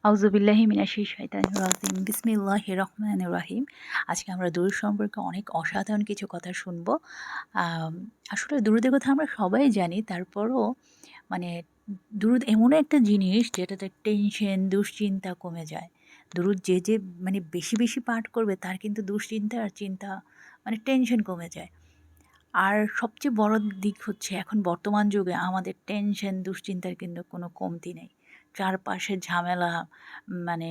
আউযুবিল্লাহি মিনাশ শাইতানির রাজিম। বিসমিল্লাহির রহমানির রহিম। আজকে আমরা দুরূদ সম্পর্কে অনেক অসাধারণ কিছু কথা শুনব। আম আসলে দুরূদের কথা আমরা সবাই জানি। তারপরও মানে দুরূদ এমনও একটা জিনিস যেটাতে টেনশন, দুশ্চিন্তা কমে যায়। দুরূদ যে বেশি পাঠ করবে তার কিন্তু দুশ্চিন্তা আর চিন্তা টেনশন কমে যায়। আর সবচেয়ে বড় দিক হচ্ছে এখন বর্তমান যুগে আমাদের টেনশন, দুশ্চিন্তার কিন্তু কোনো কমতি নেই। চারপাশের ঝামেলা মানে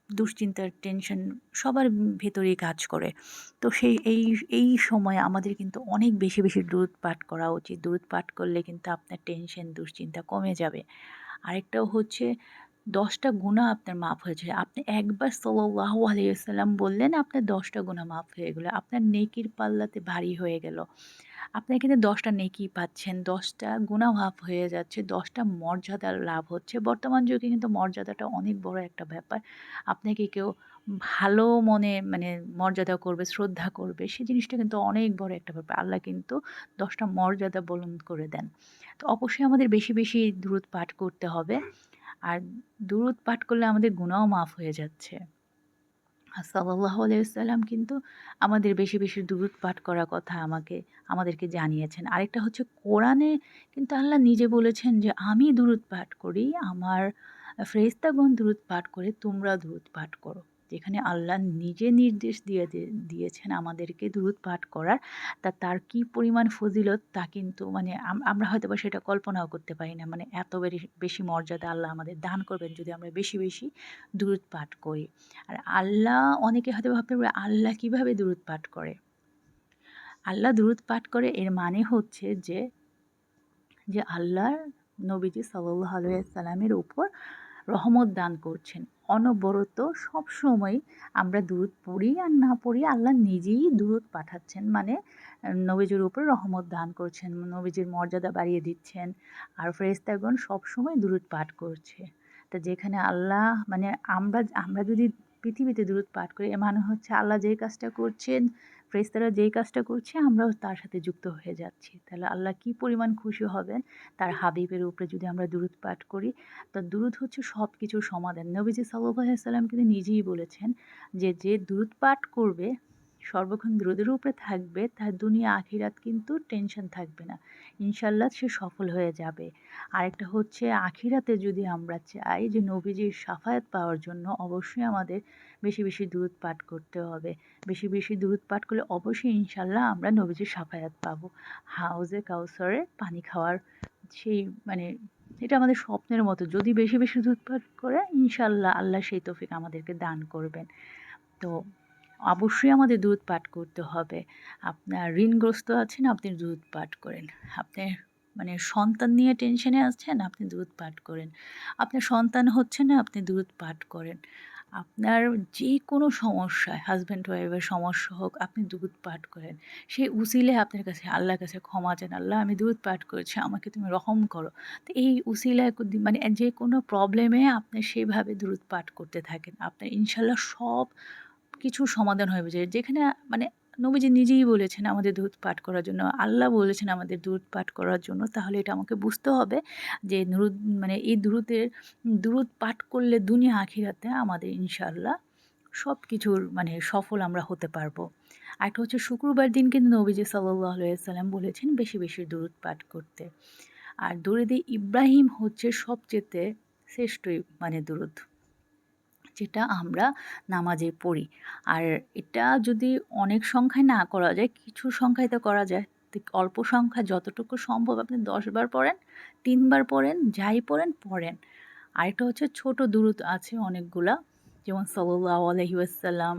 দুশ্চিন্তার টেনশন সবার ভেতরেই কাজ করে। তো এই সময় আমাদের কিন্তু অনেক বেশি দুরূদ পাঠ করা উচিত। দুরূদ পাঠ করলে কিন্তু আপনার টেনশন, দুশ্চিন্তা কমে যাবে। আরেকটাও হচ্ছে ১০ টা গুনাহ আপনার মাফ হয়ে যায়। আপনি একবার সাল্লাল্লাহু আলাইহি ওয়াসাল্লাম বললেন, আপনার ১০ টা গুনাহ মাফ হয়ে গেল। আপনার নেকির পাল্লাতে ভারী হয়ে গেল। আপনি কিন্তু ১০ টা নেকি পাচ্ছেন, ১০ টা গুনাহ মাফ হয়ে যাচ্ছে, ১০ টা মর্যাদার লাভ হচ্ছে। বর্তমান যুগে কিন্তু মর্যাদাটা অনেক বড় একটা ব্যাপার। আপনাকে কেউ ভালো মনে মর্যাদা করবে, শ্রদ্ধা করবে, সে জিনিসটা কিন্তু অনেক বড় একটা ব্যাপার। আল্লাহ কিন্তু ১০ টা মর্যাদা বুলন্দ করে দেন। তো অবশ্যই আমাদের বেশি দুরূদ পাঠ করতে হবে। আর দুরূদ পাঠ করলে আমাদের গুনাহও মাফ হয়ে যাচ্ছে। সাল্লাল্লাহু আলাইহি ওয়াসাল্লাম কিন্তু আমাদের বেশি দুরূদ পাঠ করার কথা আমাদেরকে জানিয়েছেন। আরেকটা হচ্ছে কোরআনে কিন্তু আল্লাহ নিজে বলেছেন যে, "আমি দুরূদ পাঠ করি, আমার ফেরেশতাগণ দুরূদ পাঠ করে, তোমরা দুরূদ পাঠ করো।" যেখানে আল্লাহ নিজে নির্দেশ দিয়েছেন আমাদেরকে দুরূদ পাঠ করার। তার কি পরিমাণ ফজিলত তা কিন্তু আমরা হয়তোবা সেটা কল্পনাও করতে পারি না। এত বেশি মর্যাদা আল্লাহ আমাদের দান করবেন যদি আমরা বেশি দুরূদ পাঠ করি। আর আল্লাহ অনেকে হয়তো ভাবতে পারে আল্লাহ কিভাবে দুরূদ পাঠ করে? আল্লাহ দুরূদ পাঠ করে এর মানে হচ্ছে যে আল্লাহর নবীজি সাল্লাল্লাহু আলাইহি ওয়াসাল্লামের উপর রহমত দান করছেন। অনবরত সবসময় আমরা দুরূদ পড়ি আর না পড়ি আল্লাহ নিজেই দুরূদ পাঠাচ্ছেন। নবীজির উপর রহমত দান করছেন, নবীজির মর্যাদা বাড়িয়ে দিচ্ছেন। আর ফেরেশতাগণ সবসময় দুরূদ পাঠ করছে। তো যেখানে আল্লাহ মানে আমরা আমরা যদি পৃথিবীতে দুরূদ পাঠ করি এর মানে হচ্ছে আল্লাহ যেই কাজটা করছেন, ফেরেশতারা যেই কাজটা করছে আমরাও তার সাথে যুক্ত হয়ে যাচ্ছি। তাহলে আল্লাহ কি পরিমাণ খুশি হবেন তার হাবিবের উপরে যদি আমরা দুরূদ পাঠ করি। তো দুরূদ হচ্ছে সব কিছুর সমাধান। নবীজি সাল্লাল্লাহু আলাইহি ওয়াসাল্লাম কিন্তু নিজেই বলেছেন যে দুরূদ পাঠ করবে, সর্বক্ষণ দুরূদের উপরে থাকবে, তার দুনিয়া আখিরাত কিন্তু টেনশন থাকবে না। ইনশাআল্লাহ সে সফল হয়ে যাবে। আরেকটা হচ্ছে আখিরাতে যদি আমরা চাই যে নবীজির শাফায়াত পাওয়ার জন্য অবশ্যই আমাদের বেশি দুরূদ পাঠ করতে হবে। বেশি দুরূদ পাঠ করলে অবশ্যই ইনশাআল্লাহ আমরা নবীজির শাফায়াত পাবো। হাউজে কাউসারে পানি খাওয়ার সেই মানে এটা আমাদের স্বপ্নের মতো। যদি বেশি দুরূদ পাঠ করে ইনশাআল্লাহ আল্লাহ সেই তৌফিক আমাদেরকে দান করবেন। তো অবশ্যই আমাদের দুরূদ পাঠ করতে হবে। আপনার ঋণগ্রস্ত আছেন, আপনি দুরূদ পাঠ করেন। আপনি সন্তান নিয়ে টেনশনে আছেন, আপনি দুরূদ পাঠ করেন। আপনার সন্তান হচ্ছে না, আপনি দুরূদ পাঠ করেন। আপনার যেকোনো সমস্যায় হাসব্যান্ড ওয়াইফের সমস্যা হোক, আপনি দুরূদ পাঠ করেন। সেই উসিলায় আপনার কাছে আল্লাহর কাছে ক্ষমা চান। আল্লাহ আমি দুরূদ পাঠ করেছি, আমাকে তুমি রহম করো। তো এই উসিলায় যেকোনো প্রবলেমে আপনি সেভাবে দুরূদ পাঠ করতে থাকেন। আপনার ইনশাআল্লাহ সব কিছুর সমাধান হয়ে যায়। যেখানে মানে নবীজি নিজেই বলেছেন আমাদের দুরূদ পাঠ করার জন্য, আল্লাহ বলেছেন আমাদের দুরূদ পাঠ করার জন্য। তাহলে এটা আমাকে বুঝতে হবে যে এই দুরূদ পাঠ করলে দুনিয়া আখিরাতে আমাদের ইনশাআল্লাহ সব কিছুর সফল আমরা হতে পারবো। আরেকটা হচ্ছে শুক্রবার দিন কিন্তু নবীজি সাল্লাল্লাহু আলাইহি ওয়াসাল্লাম বলেছেন বেশি দুরূদ পাঠ করতে। আর দরুদে ইব্রাহিম হচ্ছে সবচেয়ে শ্রেষ্ঠ দুরূদ। যেটা আমরা নামাজে পড়ি। আর এটা যদি অনেক সংখ্যায় না করা যায়, কিছু সংখ্যায় তো করা যায়। তো অল্প সংখ্যা যতটুকু সম্ভব আপনি ১০ বার পড়েন, ৩ বার পড়েন, যাই পড়েন। আরেকটা হচ্ছে ছোট দুরূদ আছে অনেকগুলা। যেমন সাল্লাল্লাহু আলাইহি ওয়াসাল্লাম,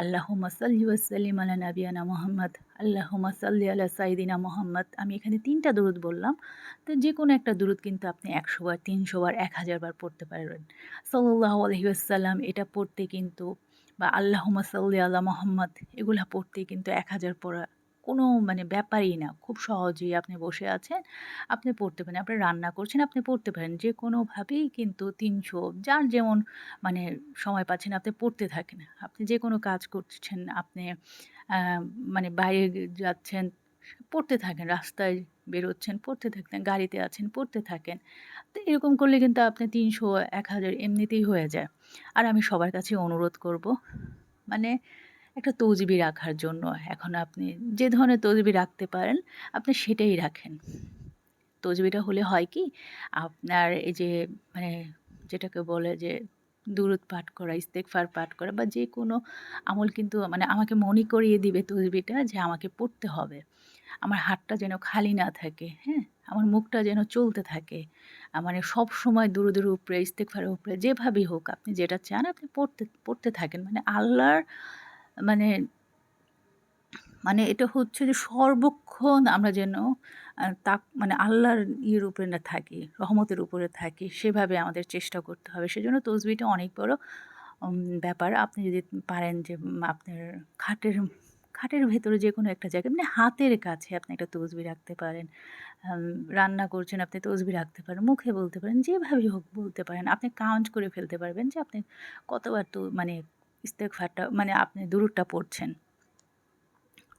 আল্লাহুম্মা সাল্লি ওয়া সাল্লিম আলা নাবিয়ানা মুহাম্মদ, আল্লাহুম্মা সাল্লি আলা সাইয়্যিদিনা মুহাম্মদ। আমি এখানে ৩ টা দুরূদ বললাম। তো যেকোনো একটা দুরূদ কিন্তু আপনি ১০০ বার, ৩০০ বার, ১০০০ বার পড়তে পারবেন। সাল্লাল্লাহু আলাইহি ওয়াসাল্লাম এটা পড়তে কিন্তু বা আল্লাহুম্মা সাল্লি আলা মুহাম্মদ এগুলা পড়তে কিন্তু ১০০০ পড়া কোনো ব্যাপারই না। খুব সহজেই আপনি বসে আছেন, আপনি পড়তে পারেন। আপনি রান্না করছেন, আপনি পড়তে পারেন। যেকোনোভাবেই কিন্তু ৩০০ যার যেমন মানে সময় পাচ্ছেন আপনি পড়তে থাকেন। আপনি যেকোনো কাজ করছেন, আপনি আ বাইরে যাচ্ছেন, পড়তে থাকেন। রাস্তায় বেরোচ্ছেন, পড়তে থাকেন। গাড়িতে আছেন, পড়তে থাকেন। তো এরকম করলে কিন্তু আপনি ৩০০, ১,০০০ এমনিতেই হয়ে যায়। আর আমি সবার কাছে অনুরোধ করব, মানে একটা তসবিহ রাখার জন্য। এখন আপনি যে ধরনের তসবিহ রাখতে পারেন, আপনি সেটাই রাখেন। তসবিহটা হলে হয় কি, আপনার এই যে মানে যেটাকে বলে যে দুরূদ পাঠ করা, ইস্তেগফার পাঠ করা বা যেকোনো আমল কিন্তু মানে আমাকে মনে করিয়ে দিবে তসবিহটা যে আমাকে পড়তে হবে। আমার হাতটা যেন খালি না থাকে, হ্যাঁ? আমার মুখটা যেন চলতে থাকে। মানে সবসময় দুরূদের উপরে, ইস্তেগফারের উপরে যেভাবেই হোক আপনি যেটা চান আপনি পড়তে পড়তে থাকেন। মানে আল্লাহর মানে মানে এটা হচ্ছে যে সর্বক্ষণ আমরা যেন মানে আল্লাহর ইয়ের উপরে না থাকি, রহমতের উপরে থাকি, সেভাবে আমাদের চেষ্টা করতে হবে। সেজন্য তসবিহটা অনেক বড় ব্যাপার। আপনি যদি পারেন যে আপনার খাটের খাটের ভেতরে যেকোনো একটা জায়গায় মানে হাতের কাছে আপনি একটা তসবিহ রাখতে পারেন। আম রান্না করছেন আপনি তসবিহ রাখতে পারেন, মুখে বলতে পারেন, যেভাবেই হোক বলতে পারেন। আপনি কাউন্ট করে ফেলতে পারবেন যে আপনি কতবার তো মানে ইস্তেগফারটা মানে আপনি দুরূদটা পড়ছেন।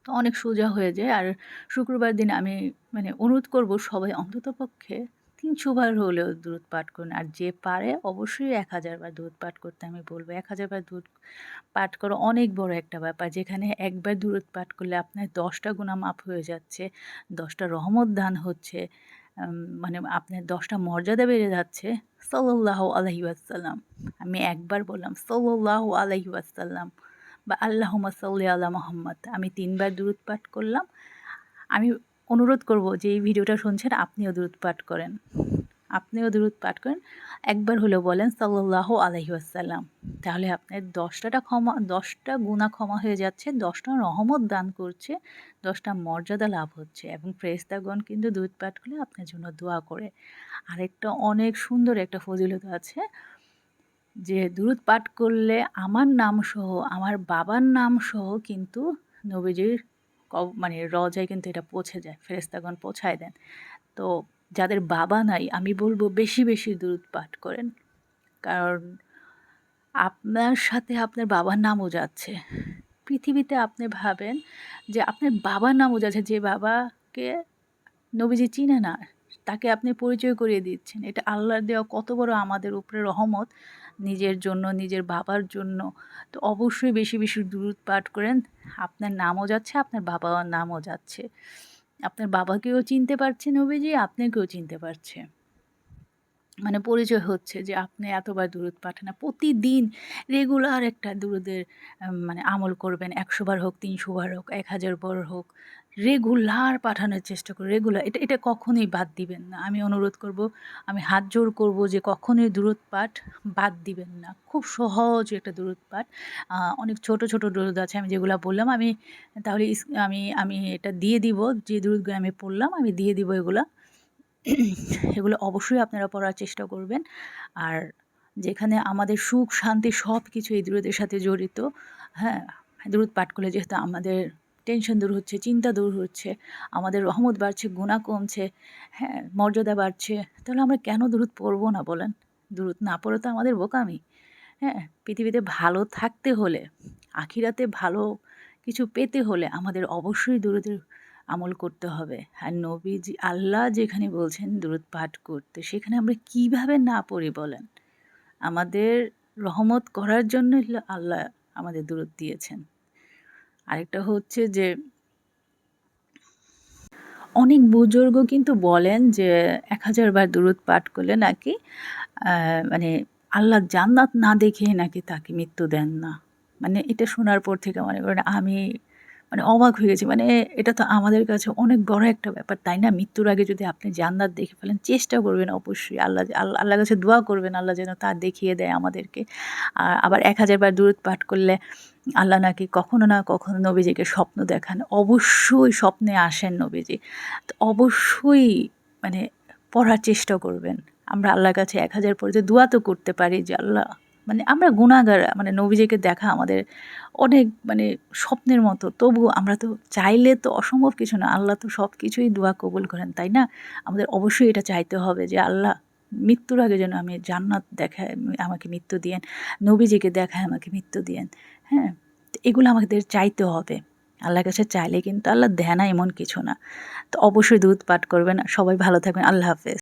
তো অনেক সোজা হয়ে যায়। আর শুক্রবার দিন আমি মানে অনুরোধ করব সবাই অন্ততপক্ষে ৩০০ বার হলেও দুরূদ পাঠ করুন। আর যে পারে অবশ্যই ১,০০০ বার দুরূদ পাঠ করতে আমি বলব। ১,০০০ বার দুরূদ পাঠ করা অনেক বড় একটা ব্যাপার। যেখানে একবার দুরূদ পাঠ করলে আপনার ১০ টা গুনাহ মাফ হয়ে যাচ্ছে, ১০ টা রহমত দান হচ্ছে। মানে আপনার ১০ টা মর্যাদা বেড়ে যাচ্ছে। সাল্লাল্লাহু আলাইহি ওয়াসাল্লাম। আমি একবার বললাম সাল্লাল্লাহু আলাইহি ওয়াসাল্লাম বা আল্লাহুম্মা সাল্লি আলা মুহাম্মাদ। আমি ৩ বার দুরূদ পাঠ করলাম। আমি অনুরোধ করব যে এই ভিডিওটা শুনছেন আপনিও দুরূদ পাঠ করেন। আপনিও দুরূদ পাঠ করেন। একবার হলেও বলেন সাল্লাল্লাহু আলাইহি ওয়াসাল্লাম। তাহলে আপনার ১০ টা গুনাহ ক্ষমা হয়ে যাচ্ছে, ১০ টা রহমত দান করছে, ১০ টা মর্যাদা লাভ হচ্ছে এবং ফেরেশতাগণ কিন্তু দুরূদ পাঠ করলে আপনার জন্য দোয়া করে। আরেকটা অনেক সুন্দর একটা ফজিলত আছে যে দুরূদ পাঠ করলে আমার নামসহ, আমার বাবার নামসহ কিন্তু নবীজির মানে রওজায় কিন্তু এটা পৌঁছে যায়। ফেরেশতাগণ পৌঁছায় দেন। তো যাদের বাবা নাই আমি বলব বেশি, বেশি দুরূদ পাঠ করেন। কারণ আপনার সাথে আপনার বাবার নামও যাচ্ছে। পৃথিবীতে আপনি ভাবেন যে আপনার বাবার নামও যাচ্ছে, যে বাবাকে নবীজি চিনে না, তাকে আপনি পরিচয় করিয়ে দিচ্ছেন। এটা আল্লাহর দেওয়া কত বড় আমাদের উপরে রহমত, নিজের জন্য, নিজের বাবার জন্য। তো অবশ্যই বেশি, বেশি দুরূদ পাঠ করেন। আপনার নামও যাচ্ছে, আপনার বাবার নামও যাচ্ছে। আপনার বাবাকেও চিনতে পারছে নবীজি, আপনাকেও চিনতে পারছে। মানে পরিচয় হচ্ছে যে আপনি এতবার দুরূদ পাঠান না। প্রতিদিন রেগুলার একটা দুরূদের মানে আমল করবেন। ১০০ বার হোক, ৩০০ বার হোক, ১,০০০ বার হোক। রেগুলার পাঠানোর চেষ্টা করুন। রেগুলার এটা কখনোই বাদ দিবেন না। আমি অনুরোধ করব, আমি হাত জোড় করব যে কখনোই দুরূদ পাঠ বাদ দিবেন না। খুব সহজ একটা দুরূদ পাঠ। অনেক ছোট, ছোট দুরূদ আছে আমি যেগুলা বললাম। আমি তাহলে আমি আমি এটা দিয়ে দিব, যে দুরূদগুলো আমি পড়লাম আমি দিয়ে দিব এগুলা। এগুলো অবশ্যই আপনারা পড়ার চেষ্টা করবেন। আর যেখানে আমাদের সুখ, শান্তি সব কিছু এই দুরূদের সাথে জড়িত, হ্যাঁ? দুরূদ পাঠ করলে যেহেতু আমাদের টেনশন দূর হচ্ছে, চিন্তা দূর হচ্ছে, আমাদের রহমত বাড়ছে, গুনাহ কমছে, হ্যাঁ? মর্যাদা বাড়ছে। তাহলে আমরা কেন দুরূদ পড়ব না বলেন? দুরূদ না পড়ে তো আমাদের বোকামি, হ্যাঁ? পৃথিবীতে ভালো থাকতে হলে, আখিরাতে ভালো কিছু পেতে হলে আমাদের অবশ্যই দুরূদের আমল করতে হবে। আর নবীজি আল্লাহ যেখানে বলছেন দুরূদ পাঠ করতে, সেখানে আমরা কিভাবে না পড়ি বলেন? আমাদের রহমত করার জন্যই আল্লাহ আমাদের দুরূদ দিয়েছেন। আরেকটা হচ্ছে যে অনেক বুজুর্গ কিন্তু বলেন যে ১,০০০ বার দুরূদ পাঠ করলে নাকি আ মানে আল্লাহ জান্নাত না দেখেই নাকি তাকে মৃত্যু দেন না। মানে এটা শোনার পর থেকে মনে করেন আমি মানে অবাক হয়ে গেছি। মানে এটা তো আমাদের কাছে অনেক বড় একটা ব্যাপার, তাই না? মৃত্যুর আগে যদি আপনি জান্নাত দেখে ফেলেন, চেষ্টা করবেন অবশ্যই আল্লাহর কাছে দোয়া করবেন আল্লাহ যেন তা দেখিয়ে দেয় আমাদেরকে। আবার ১,০০০ বার দুরূদ পাঠ করলে আল্লাহ নাকি কখনো না কখনো নবীজিকে স্বপ্ন দেখান। অবশ্যই স্বপ্নে আসেন নবীজি। তো অবশ্যই মানে পড়ার চেষ্টা করবেন। আমরা আল্লাহর কাছে ১,০০০ পড়ে যে দোয়া তো করতে পারি যে আল্লাহ মানে আমরা গুনাহগার, মানে নবীজিকে দেখা আমাদের অনেক মানে স্বপ্নের মতো। তবুও আমরা তো চাইলে তো অসম্ভব কিছু না। আল্লাহ তো সব কিছুই দোয়া কবুল করেন, তাই না? আমাদের অবশ্যই এটা চাইতে হবে যে আল্লাহ মৃত্যুর আগে যেন আমি জান্নাত দেখায় আমাকে মৃত্যু দিয়েন। নবীজিকে দেখায় আমাকে মৃত্যু দিয়েন। হ্যাঁ? তো এগুলো আমাদের চাইতে হবে। আল্লাহর কাছে চাইলে কিন্তু আল্লাহ দেয় না এমন কিছু না। তো অবশ্যই দুরূদ পাঠ করবেন। সবাই ভালো থাকবেন। আল্লাহ হাফেজ।